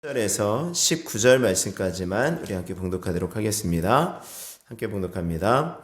1절에서 19절 말씀까지만 우리 함께 봉독하도록 하겠습니다. 함께 봉독합니다.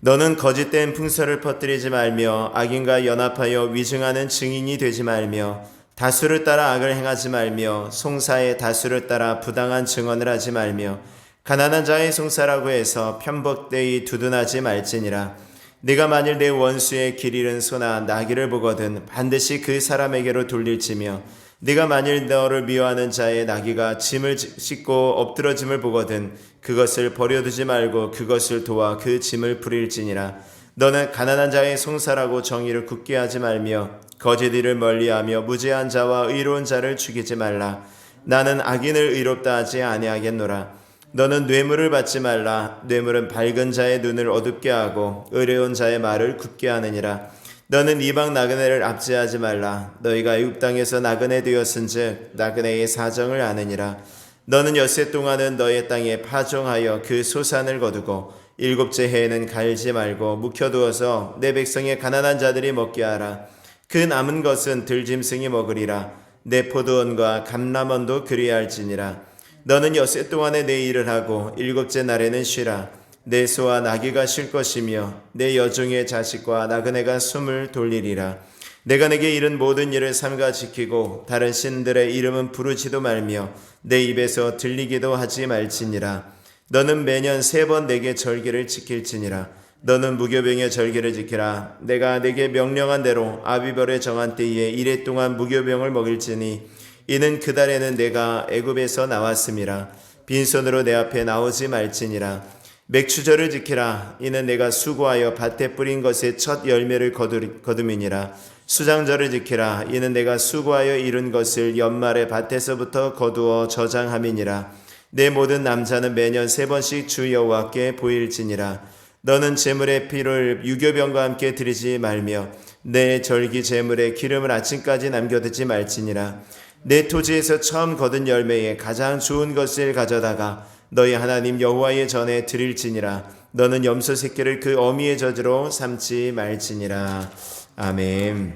너는 거짓된 풍설을 퍼뜨리지 말며 악인과 연합하여 위증하는 증인이 되지 말며 다수를 따라 악을 행하지 말며 송사의 다수를 따라 부당한 증언을 하지 말며 가난한 자의 송사라고 해서 편법되이 두둔하지 말지니라. 네가 만일 내 원수의 길 잃은 소나 나귀를 보거든 반드시 그 사람에게로 돌릴지며 네가 만일 너를 미워하는 자의 나귀가 짐을 싣고 엎드러짐을 보거든 그것을 버려두지 말고 그것을 도와 그 짐을 부릴지니라. 너는 가난한 자의 송사라고 정의를 굳게 하지 말며 거짓 일을 멀리하며 무죄한 자와 의로운 자를 죽이지 말라. 나는 악인을 의롭다 하지 아니하겠노라. 너는 뇌물을 받지 말라. 뇌물은 밝은 자의 눈을 어둡게 하고 의로운 자의 말을 굳게 하느니라. 너는 이방 나그네를 압제하지 말라. 너희가 애굽 땅에서 나그네 되었은즉 나그네의 사정을 아느니라. 너는 엿새 동안은 너의 땅에 파종하여 그 소산을 거두고 일곱째 해에는 갈지 말고 묵혀두어서 내 백성의 가난한 자들이 먹게 하라. 그 남은 것은 들짐승이 먹으리라. 내 포도원과 감람원도 그리할지니라. 너는 엿새 동안에 내 일을 하고 일곱째 날에는 쉬라. 내 소와 나귀가 쉴 것이며 내 여종의 자식과 나그네가 숨을 돌리리라. 내가 내게 이른 모든 일을 삼가 지키고 다른 신들의 이름은 부르지도 말며 내 입에서 들리기도 하지 말지니라. 너는 매년 3번 내게 절기를 지킬지니라. 너는 무교병의 절기를 지키라. 내가 내게 명령한 대로 아비벌의 정한 때에 이래 동안 무교병을 먹일지니 이는 그 달에는 내가 애굽에서 나왔음이라. 빈손으로 내 앞에 나오지 말지니라. 맥추절을 지키라. 이는 내가 수고하여 밭에 뿌린 것의 첫 열매를 거둠이니라. 수장절을 지키라. 이는 내가 수고하여 이룬 것을 연말에 밭에서부터 거두어 저장함이니라. 내 모든 남자는 매년 3번씩 주 여호와께 보일지니라. 너는 제물의 피를 유교병과 함께 드리지 말며 내 절기 제물의 기름을 아침까지 남겨두지 말지니라. 내 토지에서 처음 거둔 열매에 가장 좋은 것을 가져다가 너희 하나님 여호와의 전에 드릴지니라. 너는 염소 새끼를 그 어미의 젖으로 삼지 말지니라. 아멘.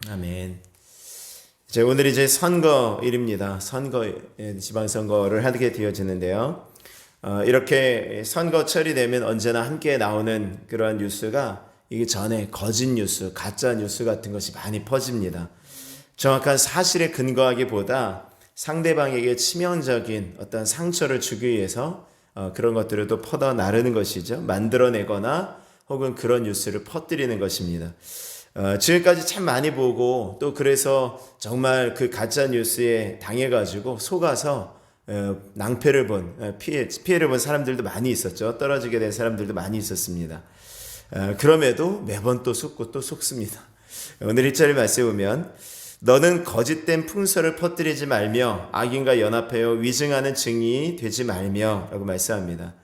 아멘. 오늘 이제 선거일입니다. 지방선거를 하게 되어지는데요. 이렇게 선거철이 되면 언제나 함께 나오는 그러한 뉴스가 이게 전에 거짓 뉴스, 가짜 뉴스 같은 것이 많이 퍼집니다. 정확한 사실에 근거하기보다 상대방에게 치명적인 어떤 상처를 주기 위해서 그런 것들을 또 퍼다 나르는 것이죠. 만들어내거나 혹은 그런 뉴스를 퍼뜨리는 것입니다. 지금까지 참 많이 보고 또 그래서 정말 그 가짜 뉴스에 당해가지고 속아서 낭패를 본 피해를 본 사람들도 많이 있었죠. 떨어지게 된 사람들도 많이 있었습니다. 그럼에도 매번 또 속고 또 속습니다. 오늘 1절 말씀에 보면 너는 거짓된 풍설을 퍼뜨리지 말며 악인과 연합하여 위증하는 증인이 되지 말며 라고 말씀합니다.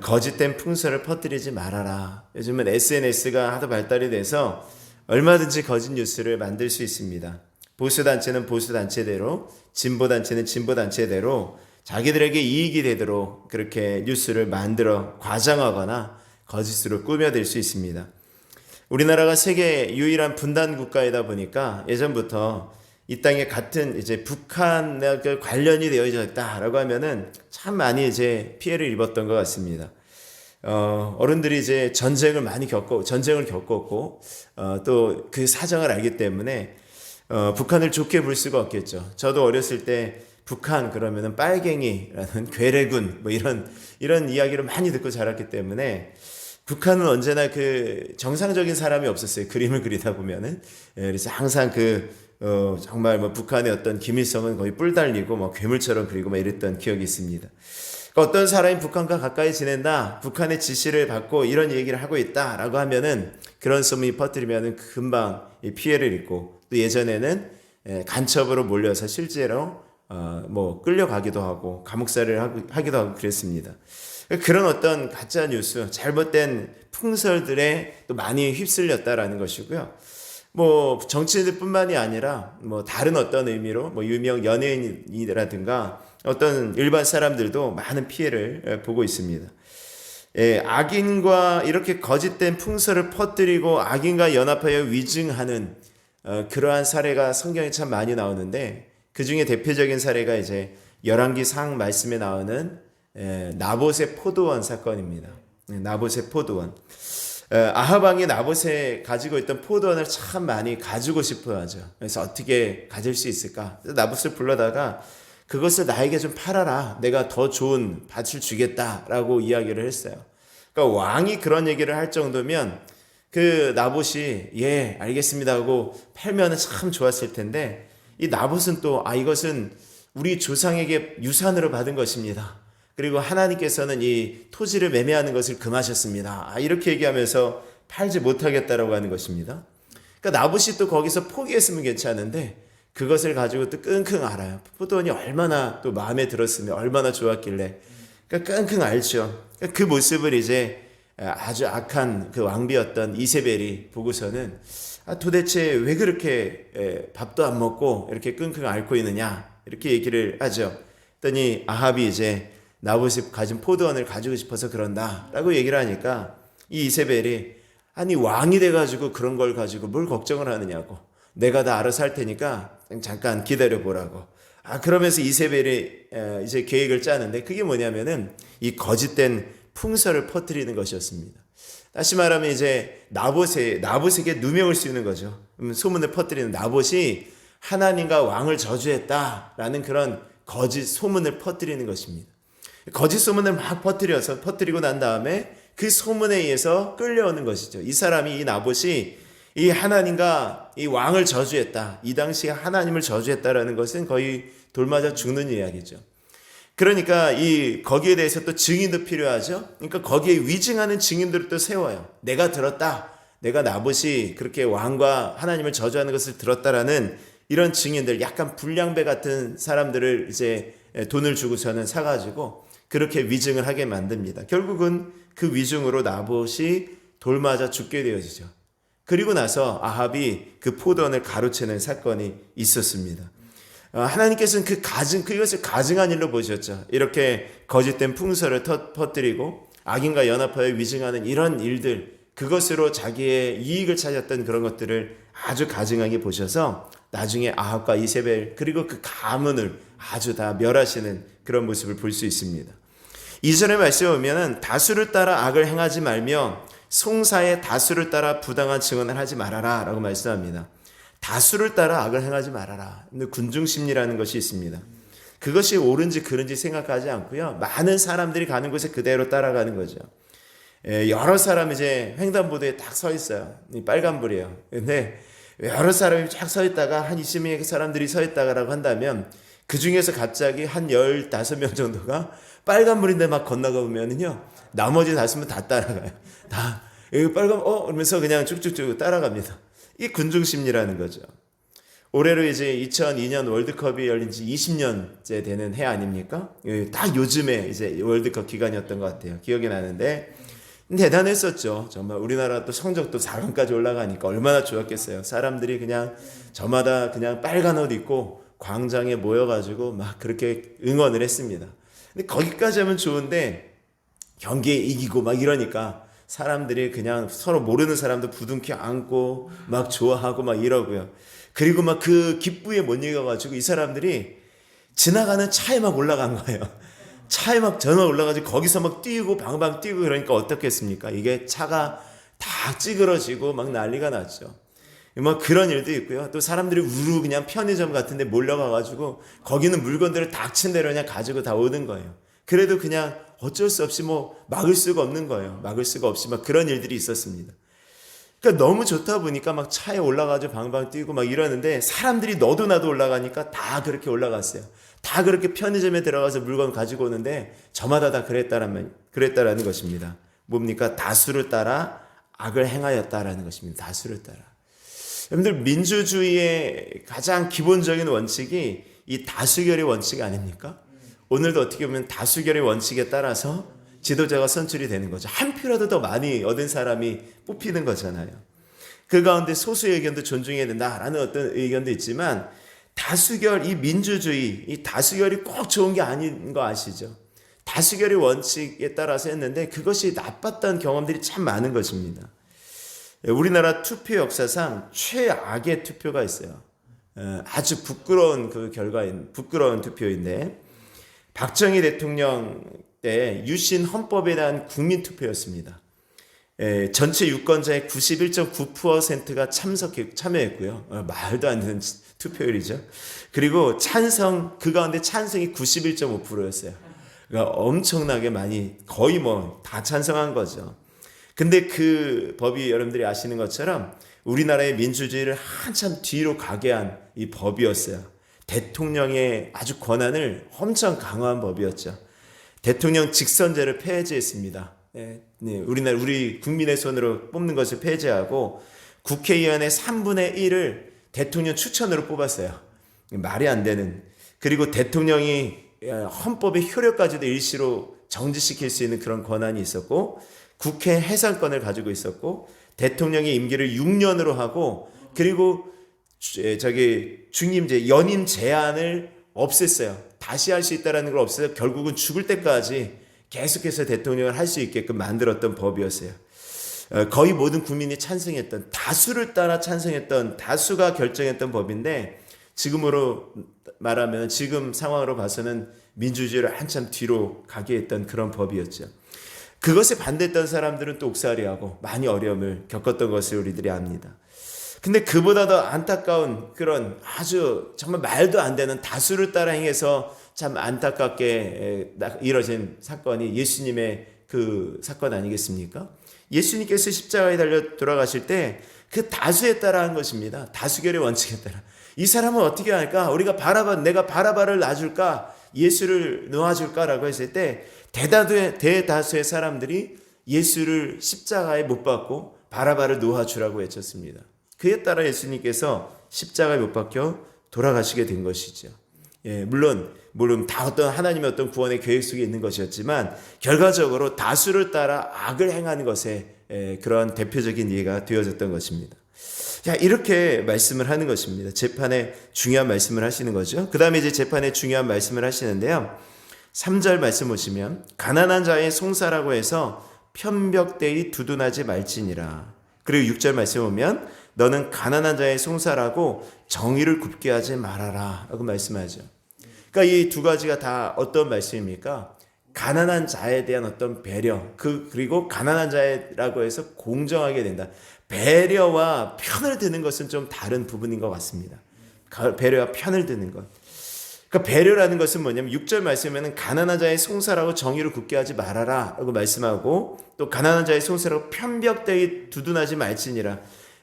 거짓된 풍설을 퍼뜨리지 말아라. 요즘은 SNS가 하도 발달이 돼서 얼마든지 거짓 뉴스를 만들 수 있습니다. 보수단체는 보수단체대로, 진보단체는 진보단체대로 자기들에게 이익이 되도록 그렇게 뉴스를 만들어 과장하거나 거짓으로 꾸며댈 수 있습니다. 우리나라가 세계 유일한 분단 국가이다 보니까 예전부터 이 땅에 같은 이제 북한과 관련이 되어 있다라고 하면은 참 많이 이제 피해를 입었던 것 같습니다. 어른들이 이제 전쟁을 겪었고, 또 그 사정을 알기 때문에, 북한을 좋게 볼 수가 없겠죠. 저도 어렸을 때 북한 그러면은 빨갱이라는 괴뢰군, 이런 이야기를 많이 듣고 자랐기 때문에, 북한은 언제나 그 정상적인 사람이 없었어요. 그림을 그리다 보면은. 그래서 항상 정말 북한의 어떤 김일성은 거의 뿔 달리고 괴물처럼 그리고 이랬던 기억이 있습니다. 그러니까 어떤 사람이 북한과 가까이 지낸다, 북한의 지시를 받고 이런 얘기를 하고 있다라고 하면은 그런 소문이 퍼뜨리면은 금방 피해를 입고 또 예전에는 간첩으로 몰려서 실제로 끌려가기도 하고 감옥살이를 하기도 하고 그랬습니다. 그런 어떤 가짜 뉴스, 잘못된 풍설들에 또 많이 휩쓸렸다라는 것이고요. 정치인들뿐만이 아니라 다른 어떤 의미로 유명 연예인이라든가 어떤 일반 사람들도 많은 피해를 보고 있습니다. 악인과 이렇게 거짓된 풍설을 퍼뜨리고 악인과 연합하여 위증하는 그러한 사례가 성경에 참 많이 나오는데 그 중에 대표적인 사례가 이제 열왕기상 말씀에 나오는 나봇의 포도원 사건입니다. 나봇의 포도원. 아합 왕이 나봇에 가지고 있던 포도원을 참 많이 가지고 싶어 하죠. 그래서 어떻게 가질 수 있을까? 나봇을 불러다가 그것을 나에게 좀 팔아라. 내가 더 좋은 밭을 주겠다라고 이야기를 했어요. 그러니까 왕이 그런 얘기를 할 정도면 그 나봇이 예 알겠습니다 하고 팔면은 참 좋았을 텐데, 이 나봇은 또 이것은 우리 조상에게 유산으로 받은 것입니다. 그리고 하나님께서는 이 토지를 매매하는 것을 금하셨습니다. 이렇게 얘기하면서 팔지 못하겠다라고 하는 것입니다. 그러니까 나봇이 또 거기서 포기했으면 괜찮은데 그것을 가지고 또 끙끙 앓아요. 포도원이 얼마나 또 마음에 들었으면 얼마나 좋았길래. 그러니까 끙끙 앓죠. 그러니까 그 모습을 이제 아주 악한 그 왕비였던 이세벨이 보고서는 도대체 왜 그렇게 밥도 안 먹고 이렇게 끙끙 앓고 있느냐 이렇게 얘기를 하죠. 그랬더니 아합이 이제 나봇이 가진 포도원을 가지고 싶어서 그런다라고 얘기를 하니까 이 이세벨이 아니 왕이 돼가지고 그런 걸 가지고 뭘 걱정을 하느냐고, 내가 다 알아서 할 테니까 잠깐 기다려보라고. 그러면서 이세벨이 이제 계획을 짜는데 그게 뭐냐면은 이 거짓된 풍설을 퍼뜨리는 것이었습니다. 다시 말하면 이제 나봇에게 누명을 씌우는 거죠. 소문을 퍼뜨리는 나봇이 하나님과 왕을 저주했다라는 그런 거짓 소문을 퍼뜨리는 것입니다. 거짓 소문을 막 퍼뜨리고 난 다음에 그 소문에 의해서 끌려오는 것이죠. 이 사람이, 이 나봇이 이 하나님과 이 왕을 저주했다. 이 당시에 하나님을 저주했다라는 것은 거의 돌맞아 죽는 이야기죠. 그러니까 거기에 대해서 또 증인도 필요하죠. 그러니까 거기에 위증하는 증인들을 또 세워요. 내가 들었다. 내가 나봇이 그렇게 왕과 하나님을 저주하는 것을 들었다라는 이런 증인들, 약간 불량배 같은 사람들을 이제 돈을 주고서는 사가지고 그렇게 위증을 하게 만듭니다. 결국은 그 위증으로 나봇이 돌맞아 죽게 되어지죠. 그리고 나서 아합이 그 포도원을 가로채는 사건이 있었습니다. 하나님께서는 그것을 가증한 일로 보셨죠. 이렇게 거짓된 풍설을 퍼뜨리고 악인과 연합하여 위증하는 이런 일들, 그것으로 자기의 이익을 찾았던 그런 것들을 아주 가증하게 보셔서 나중에 아합과 이세벨 그리고 그 가문을 아주 다 멸하시는 그런 모습을 볼 수 있습니다. 2절의 말씀에 보면 다수를 따라 악을 행하지 말며 송사의 다수를 따라 부당한 증언을 하지 말아라 라고 말씀합니다. 다수를 따라 악을 행하지 말아라. 근데 군중심리라는 것이 있습니다. 그것이 옳은지 그른지 생각하지 않고요, 많은 사람들이 가는 곳에 그대로 따라가는 거죠. 여러 사람이 이제 횡단보도에 딱 서 있어요. 빨간불이에요. 근데 여러 사람이 쫙 서 있다가 한 20명의 사람들이 서 있다라고 한다면 그 중에서 갑자기 한 15명 정도가 빨간불인데 막 건너가 보면은요, 나머지 5명 다 따라가요. 다 여기 그러면서 그냥 쭉쭉쭉 따라갑니다. 이게 군중심리라는 거죠. 올해로 이제 2002년 월드컵이 열린 지 20년째 되는 해 아닙니까? 딱 요즘에 이제 월드컵 기간이었던 것 같아요. 기억이 나는데 대단했었죠. 정말 우리나라 또 성적도 4강까지 올라가니까 얼마나 좋았겠어요. 사람들이 그냥 저마다 그냥 빨간 옷 입고 광장에 모여가지고 막 그렇게 응원을 했습니다. 근데 거기까지 하면 좋은데 경기에 이기고 막 이러니까 사람들이 그냥 서로 모르는 사람도 부둥켜 안고 막 좋아하고 막 이러고요. 그리고 막 그 기쁘에 못 이겨가지고 이 사람들이 지나가는 차에 막 올라간 거예요. 차에 막 전화 올라가지고 거기서 막 뛰고 방방 뛰고 그러니까 어떻겠습니까? 이게 차가 다 찌그러지고 막 난리가 났죠. 뭐 그런 일도 있고요. 또 사람들이 우르 그냥 편의점 같은 데 몰려가가지고 거기는 물건들을 닥친 대로 그냥 가지고 다 오는 거예요. 그래도 그냥 어쩔 수 없이 뭐 막을 수가 없는 거예요. 막을 수가 없이 막 그런 일들이 있었습니다. 그러니까 너무 좋다 보니까 막 차에 올라가지고 방방 뛰고 막 이러는데 사람들이 너도 나도 올라가니까 다 그렇게 올라갔어요. 다 그렇게 편의점에 들어가서 물건 가지고 오는데 저마다 다 그랬다라는 것입니다. 뭡니까? 다수를 따라 악을 행하였다라는 것입니다. 다수를 따라. 여러분들, 민주주의의 가장 기본적인 원칙이 이 다수결의 원칙 아닙니까? 오늘도 어떻게 보면 다수결의 원칙에 따라서 지도자가 선출이 되는 거죠. 한 표라도 더 많이 얻은 사람이 뽑히는 거잖아요. 그 가운데 소수의 의견도 존중해야 된다라는 어떤 의견도 있지만 다수결, 이 민주주의, 이 다수결이 꼭 좋은 게 아닌 거 아시죠? 다수결의 원칙에 따라서 했는데 그것이 나빴던 경험들이 참 많은 것입니다. 우리나라 투표 역사상 최악의 투표가 있어요. 아주 부끄러운 그 결과인 부끄러운 투표인데 박정희 대통령 때 유신 헌법에 대한 국민 투표였습니다. 전체 유권자의 91.9%가 참여했고요. 말도 안 되는 투표율이죠. 그리고 그 가운데 찬성이 91.5%였어요. 그러니까 엄청나게 많이 거의 뭐 다 찬성한 거죠. 근데 그 법이 여러분들이 아시는 것처럼 우리나라의 민주주의를 한참 뒤로 가게 한 이 법이었어요. 대통령의 아주 권한을 엄청 강화한 법이었죠. 대통령 직선제를 폐지했습니다. 우리 국민의 손으로 뽑는 것을 폐지하고 국회의원의 3분의 1을 대통령 추천으로 뽑았어요. 말이 안 되는. 그리고 대통령이 헌법의 효력까지도 일시로 정지시킬 수 있는 그런 권한이 있었고 국회 해산권을 가지고 있었고 대통령의 임기를 6년으로 하고 그리고 중임제 연임 제한을 없앴어요. 다시 할 수 있다는 걸 없애서 결국은 죽을 때까지 계속해서 대통령을 할 수 있게끔 만들었던 법이었어요. 거의 모든 국민이 찬성했던 다수를 따라 찬성했던 다수가 결정했던 법인데 지금으로 말하면 지금 상황으로 봐서는 민주주의를 한참 뒤로 가게 했던 그런 법이었죠. 그것에 반대했던 사람들은 또 옥살이하고 많이 어려움을 겪었던 것을 우리들이 압니다. 근데 그보다 더 안타까운 그런 아주 정말 말도 안 되는 다수를 따라 행해서 참 안타깝게 이뤄진 사건이 예수님의 그 사건 아니겠습니까? 예수님께서 십자가에 달려 돌아가실 때 그 다수에 따라 한 것입니다. 다수결의 원칙에 따라. 이 사람은 어떻게 할까? 내가 바라바를 놔줄까? 예수를 놓아줄까라고 했을 때 대다수의 사람들이 예수를 십자가에 못 박고 바라바를 놓아주라고 외쳤습니다. 그에 따라 예수님께서 십자가에 못 박혀 돌아가시게 된 것이죠. 물론 다 하나님의 어떤 구원의 계획 속에 있는 것이었지만 결과적으로 다수를 따라 악을 행하는 것에 그런 대표적인 예가 되어졌던 것입니다. 자, 이렇게 말씀을 하는 것입니다. 재판에 중요한 말씀을 하시는 거죠. 그 다음에 이제 재판에 중요한 말씀을 하시는데요. 3절 말씀 보시면 가난한 자의 송사라고 해서 편벽되이 두둔하지 말지니라. 그리고 6절 말씀 보면 너는 가난한 자의 송사라고 정의를 굽게 하지 말아라 라고 말씀하죠. 그러니까 이 두 가지가 다 어떤 말씀입니까? 가난한 자에 대한 어떤 배려, 그리고 가난한 자라고 해서 공정하게 된다. 배려와 편을 드는 것은 좀 다른 부분인 것 같습니다. 배려와 편을 드는 것. 그러니까 배려라는 것은 뭐냐면 6절 말씀에는 가난한 자의 송사라고 정의를 굳게 하지 말아라 라고 말씀하고 또 가난한 자의 송사라고 편벽되이 두둔하지 말지니라.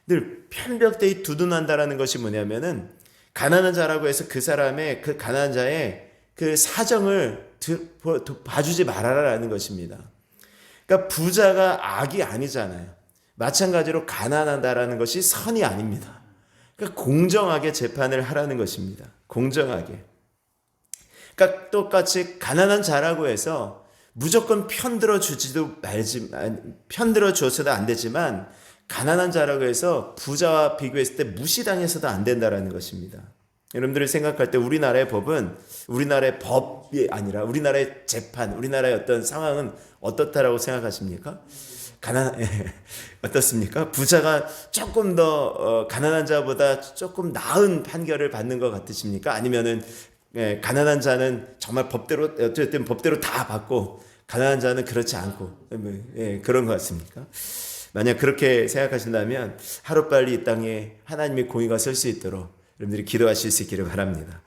늘 편벽되이 두둔한다라는 것이 뭐냐면은 가난한 자라고 해서 그 사람의 그 가난한 자의 그 사정을 봐주지 말아라라는 것입니다. 그러니까 부자가 악이 아니잖아요. 마찬가지로 가난하다라는 것이 선이 아닙니다. 그러니까 공정하게 재판을 하라는 것입니다. 공정하게. 그러니까 똑같이 가난한 자라고 해서 무조건 편들어 주어서도 안 되지만 가난한 자라고 해서 부자와 비교했을 때 무시당해서도 안 된다라는 것입니다. 여러분들이 생각할 때 우리나라의 법은 우리나라의 법이 아니라 우리나라의 재판, 우리나라의 어떤 상황은 어떻다라고 생각하십니까? 어떻습니까? 부자가 조금 더 가난한 자보다 조금 나은 판결을 받는 것 같으십니까? 아니면은 가난한 자는 정말 어쨌든 법대로 다 받고 가난한 자는 그렇지 않고 그런 것 같습니까? 만약 그렇게 생각하신다면 하루빨리 이 땅에 하나님의 공의가 설 수 있도록 여러분들이 기도하실 수 있기를 바랍니다.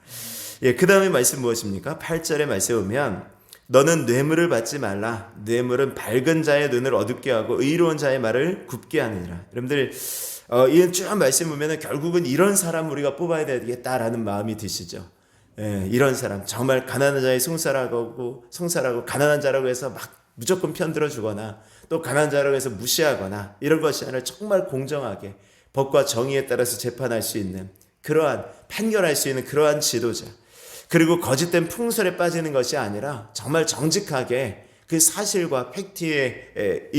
그 다음에 말씀 무엇입니까? 8절의 말씀에 보면 너는 뇌물을 받지 말라. 뇌물은 밝은 자의 눈을 어둡게 하고 의로운 자의 말을 굽게 하느니라. 여러분들 이 쭉 말씀 보면 결국은 이런 사람 우리가 뽑아야 되겠다라는 마음이 드시죠. 이런 사람 정말 가난한 자의 송사라고 가난한 자라고 해서 막 무조건 편들어 주거나 또 가난한 자라고 해서 무시하거나 이런 것이 아니라 정말 공정하게 법과 정의에 따라서 재판할 수 있는 그러한 판결할 수 있는 그러한 지도자, 그리고 거짓된 풍설에 빠지는 것이 아니라 정말 정직하게 그 사실과 팩트에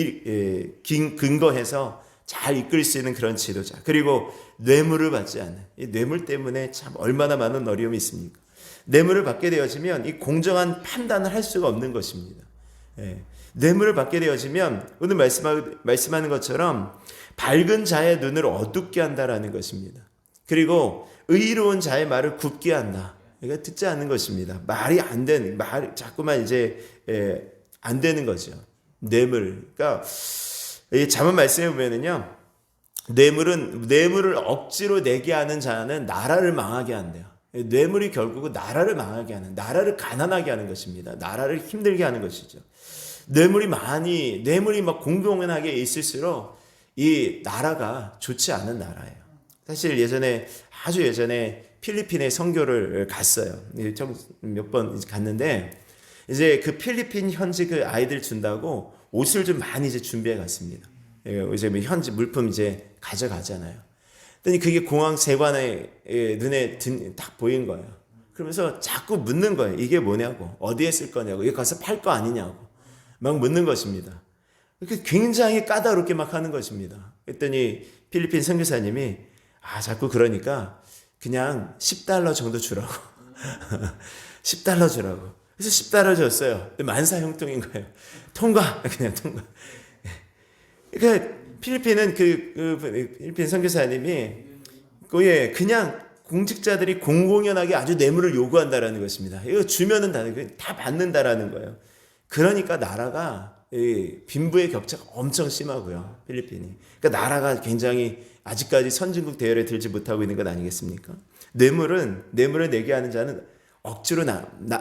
근거해서 잘 이끌 수 있는 그런 지도자, 그리고 뇌물을 받지 않는, 이 뇌물 때문에 참 얼마나 많은 어려움이 있습니까? 뇌물을 받게 되어지면 이 공정한 판단을 할 수가 없는 것입니다. 뇌물을 받게 되어지면 오늘 말씀하는 것처럼 밝은 자의 눈을 어둡게 한다라는 것입니다. 그리고 의로운 자의 말을 굽게 한다. 그러니까 듣지 않는 것입니다. 말이 안 되는, 자꾸만 이제 안 되는 거죠. 뇌물. 그러니까 이 잠언 말씀에 보면은요, 뇌물을 억지로 내게 하는 자는 나라를 망하게 한대요. 뇌물이 결국은 나라를 망하게 하는, 나라를 가난하게 하는 것입니다. 나라를 힘들게 하는 것이죠. 뇌물이 막 공공연하게 있을수록 이 나라가 좋지 않은 나라예요. 사실 아주 예전에 필리핀에 선교를 갔어요. 몇 번 갔는데, 이제 그 필리핀 현지 그 아이들 준다고 옷을 좀 많이 이제 준비해 갔습니다. 이제 현지 물품 이제 가져가잖아요. 그랬더니 그게 공항 세관의 눈에 딱 보인 거예요. 그러면서 자꾸 묻는 거예요. 이게 뭐냐고, 어디에 쓸 거냐고, 이거 가서 팔 거 아니냐고 막 묻는 것입니다. 굉장히 까다롭게 막 하는 것입니다. 그랬더니 필리핀 선교사님이 자꾸 그러니까 그냥 $10 정도 주라고. $10 주라고. 그래서 $10 줬어요. 만사형통인 거예요. 그냥 통과. 그러니까 필리핀은 필리핀 선교사님이 그냥 공직자들이 공공연하게 아주 뇌물을 요구한다라는 것입니다. 이거 주면은 다 받는다라는 거예요. 그러니까 나라가 빈부의 격차가 엄청 심하고요. 필리핀이. 그러니까 나라가 굉장히 아직까지 선진국 대열에 들지 못하고 있는 것 아니겠습니까? 뇌물을 내게 하는 자는 억지로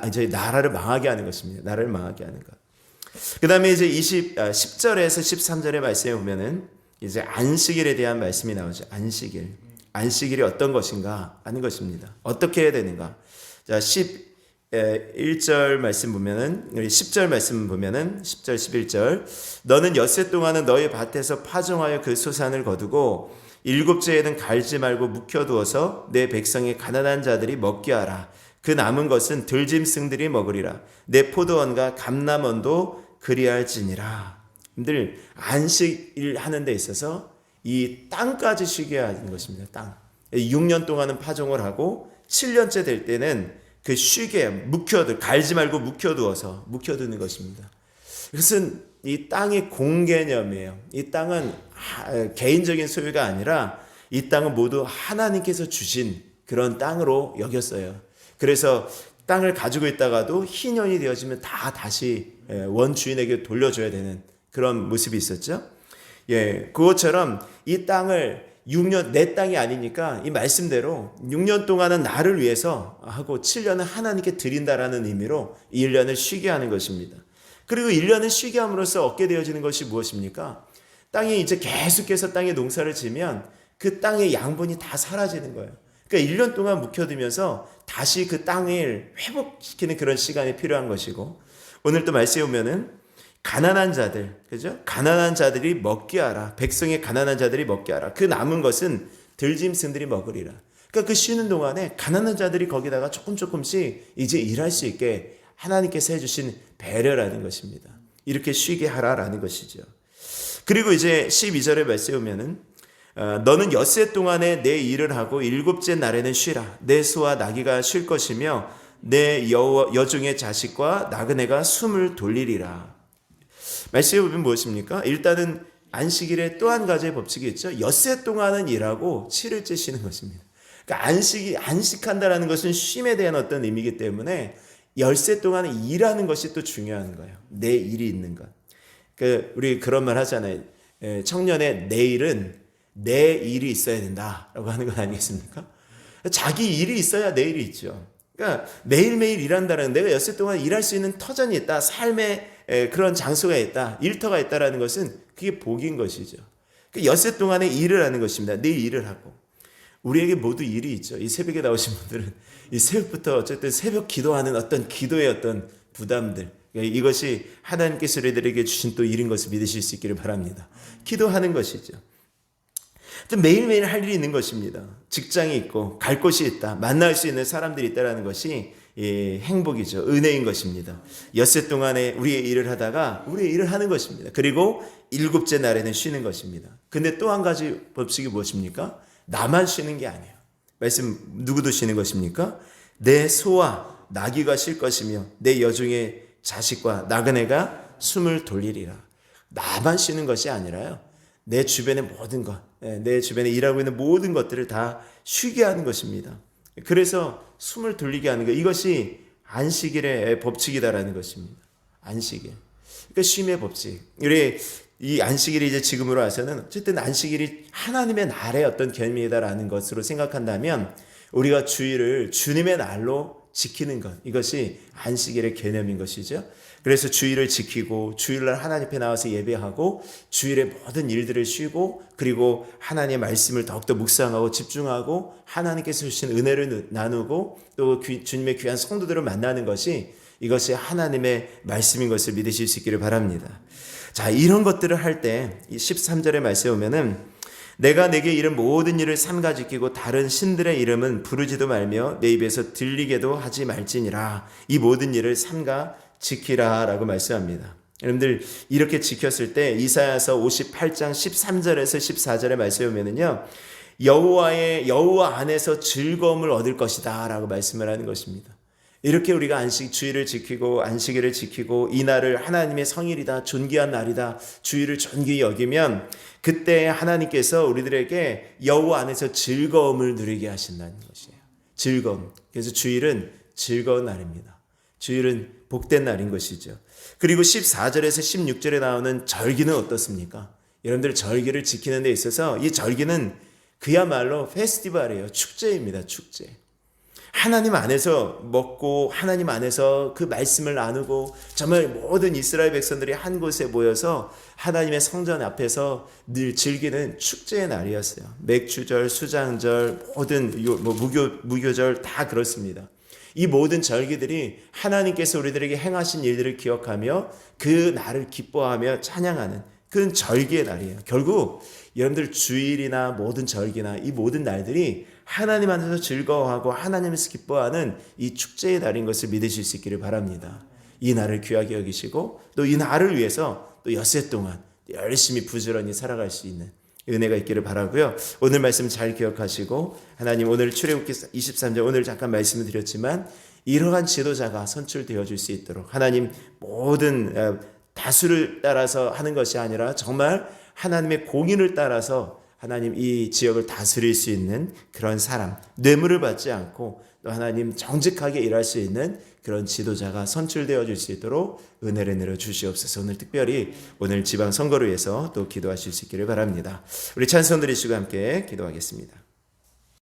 이제 나라를 망하게 하는 것입니다. 나라를 망하게 하는 것. 그 다음에 이제 10절에서 13절의 말씀에 보면은 이제 안식일에 대한 말씀이 나오죠. 안식일이 어떤 것인가 하는 것입니다. 어떻게 해야 되는가? 자, 11절 말씀 보면은, 10절 말씀 보면은, 10절, 11절. 너는 엿새 동안은 너희 밭에서 파종하여 그 소산을 거두고, 일곱째에는 갈지 말고 묵혀두어서 내 백성의 가난한 자들이 먹게 하라. 그 남은 것은 들짐승들이 먹으리라. 내 포도원과 감람원도 그리할지니라. 들 안식일 하는 데 있어서 이 땅까지 쉬게 하는 것입니다. 땅. 6년 동안은 파종을 하고 7년째 될 때는 그 쉬게 갈지 말고 묵혀두는 것입니다. 그것은 이 땅의 공개념이에요. 이 땅은 개인적인 소유가 아니라 이 땅은 모두 하나님께서 주신 그런 땅으로 여겼어요. 그래서 땅을 가지고 있다가도 희년이 되어지면 다시 원주인에게 돌려줘야 되는 그런 모습이 있었죠. 그것처럼 이 땅을 6년 내 땅이 아니니까 이 말씀대로 6년 동안은 나를 위해서 하고 7년은 하나님께 드린다라는 의미로 1년을 쉬게 하는 것입니다. 그리고 1년을 쉬게 함으로써 얻게 되어지는 것이 무엇입니까? 땅이 이제 계속해서 땅에 농사를 지면 그 땅의 양분이 다 사라지는 거예요. 그러니까 1년 동안 묵혀두면서 다시 그 땅을 회복시키는 그런 시간이 필요한 것이고, 오늘 또 말씀해 보면은 가난한 자들, 그죠? 가난한 자들이 먹게 하라. 백성의 가난한 자들이 먹게 하라. 그 남은 것은 들짐승들이 먹으리라. 그러니까 그 쉬는 동안에 가난한 자들이 거기다가 조금씩 이제 일할 수 있게 하나님께서 해주신 배려라는 것입니다. 이렇게 쉬게 하라라는 것이죠. 그리고 이제 12절에 말씀해 보면은 너는 엿새 동안에 내 일을 하고 일곱째 날에는 쉬라. 내 소와 나귀가 쉴 것이며 내 여중의 자식과 나그네가 숨을 돌리리라. 말씀해 보면 무엇입니까? 일단은 안식일에 또 한 가지의 법칙이 있죠. 엿새 동안은 일하고 7일째 쉬는 것입니다. 그러니까 안식한다라는 것은 쉼에 대한 어떤 의미이기 때문에 엿새 동안은 일하는 것이 또 중요한 거예요. 내 일이 있는 것. 우리 그런 말 하잖아요. 청년의 내일은 내 일이 있어야 된다라고 하는 것 아니겠습니까? 자기 일이 있어야 내일이 있죠. 그러니까 매일매일 일한다는, 내가 엿새 동안 일할 수 있는 터전이 있다, 삶의 그런 장소가 있다, 일터가 있다라는 것은 그게 복인 것이죠. 그러니까 엿새 동안에 일을 하는 것입니다. 내 일을 하고. 우리에게 모두 일이 있죠. 이 새벽에 나오신 분들은 이 새벽부터 어쨌든 새벽 기도하는 어떤 기도의 어떤 부담들, 이것이 하나님께서 우리들에게 주신 또 일인 것을 믿으실 수 있기를 바랍니다. 기도하는 것이죠. 매일매일 할 일이 있는 것입니다. 직장이 있고 갈 곳이 있다, 만날 수 있는 사람들이 있다는 것이 행복이죠. 은혜인 것입니다. 엿새 동안에 우리의 일을 하다가 우리의 일을 하는 것입니다. 그리고 일곱째 날에는 쉬는 것입니다. 근데 또 한 가지 법칙이 무엇입니까? 나만 쉬는 게 아니에요. 말씀, 누구도 쉬는 것입니까? 내 소와 나귀가 쉴 것이며 내 여중의 자식과 나그네가 숨을 돌리리라. 나만 쉬는 것이 아니라요, 내 주변의 모든 것, 내 주변에 일하고 있는 모든 것들을 다 쉬게 하는 것입니다. 그래서 숨을 돌리게 하는 것, 이것이 안식일의 법칙이다라는 것입니다. 안식일. 그러니까 쉼의 법칙. 우리 이 안식일이 이제 지금으로 와서는 어쨌든 안식일이 하나님의 날의 어떤 개념이다라는 것으로 생각한다면 우리가 주일을 주님의 날로 지키는 것, 이것이 안식일의 개념인 것이죠. 그래서 주일을 지키고 주일날 하나님 앞에 나와서 예배하고 주일의 모든 일들을 쉬고 그리고 하나님의 말씀을 더욱더 묵상하고 집중하고 하나님께서 주신 은혜를 나누고 또 주님의 귀한 성도들을 만나는 것이 이것이 하나님의 말씀인 것을 믿으실 수 있기를 바랍니다. 자, 이런 것들을 할 때 13절의 말씀에 보면은 내가 내게 이른 모든 일을 삼가 지키고 다른 신들의 이름은 부르지도 말며 내 입에서 들리게도 하지 말지니라. 이 모든 일을 삼가 지키라 라고 말씀합니다. 여러분들 이렇게 지켰을 때 이사야서 58장 13절에서 14절의 말씀에 보면은요, 여호와 안에서 즐거움을 얻을 것이다 라고 말씀을 하는 것입니다. 이렇게 우리가 주일을 지키고 안식일을 지키고 이 날을 하나님의 성일이다, 존귀한 날이다, 주일을 존귀히 여기면 그때 하나님께서 우리들에게 여호와 안에서 즐거움을 누리게 하신다는 것이에요. 즐거움. 그래서 주일은 즐거운 날입니다. 주일은 복된 날인 것이죠. 그리고 14절에서 16절에 나오는 절기는 어떻습니까? 여러분들 절기를 지키는 데 있어서 이 절기는 그야말로 페스티벌이에요. 축제입니다. 축제. 하나님 안에서 먹고 하나님 안에서 그 말씀을 나누고 정말 모든 이스라엘 백성들이 한 곳에 모여서 하나님의 성전 앞에서 늘 즐기는 축제의 날이었어요. 맥주절, 수장절, 모든 무교절 다 그렇습니다. 이 모든 절기들이 하나님께서 우리들에게 행하신 일들을 기억하며 그 날을 기뻐하며 찬양하는 그런 절기의 날이에요. 결국 여러분들 주일이나 모든 절기나 이 모든 날들이 하나님 안에서 즐거워하고 하나님에서 기뻐하는 이 축제의 날인 것을 믿으실 수 있기를 바랍니다. 이 날을 귀하게 여기시고 또 이 날을 위해서 또 엿새 동안 열심히 부지런히 살아갈 수 있는 은혜가 있기를 바라고요. 오늘 말씀 잘 기억하시고 하나님 오늘 출애굽기 23절 오늘 잠깐 말씀을 드렸지만 이러한 지도자가 선출되어 줄 수 있도록 하나님 모든 다수를 따라서 하는 것이 아니라 정말 하나님의 공의를 따라서 하나님 이 지역을 다스릴 수 있는 그런 사람, 뇌물을 받지 않고 또 하나님 정직하게 일할 수 있는 그런 지도자가 선출되어 줄 수 있도록 은혜를 내려 주시옵소서. 오늘 특별히 오늘 지방 선거를 위해서 또 기도하실 수 있기를 바랍니다. 우리 찬송 드리시고 함께 기도하겠습니다.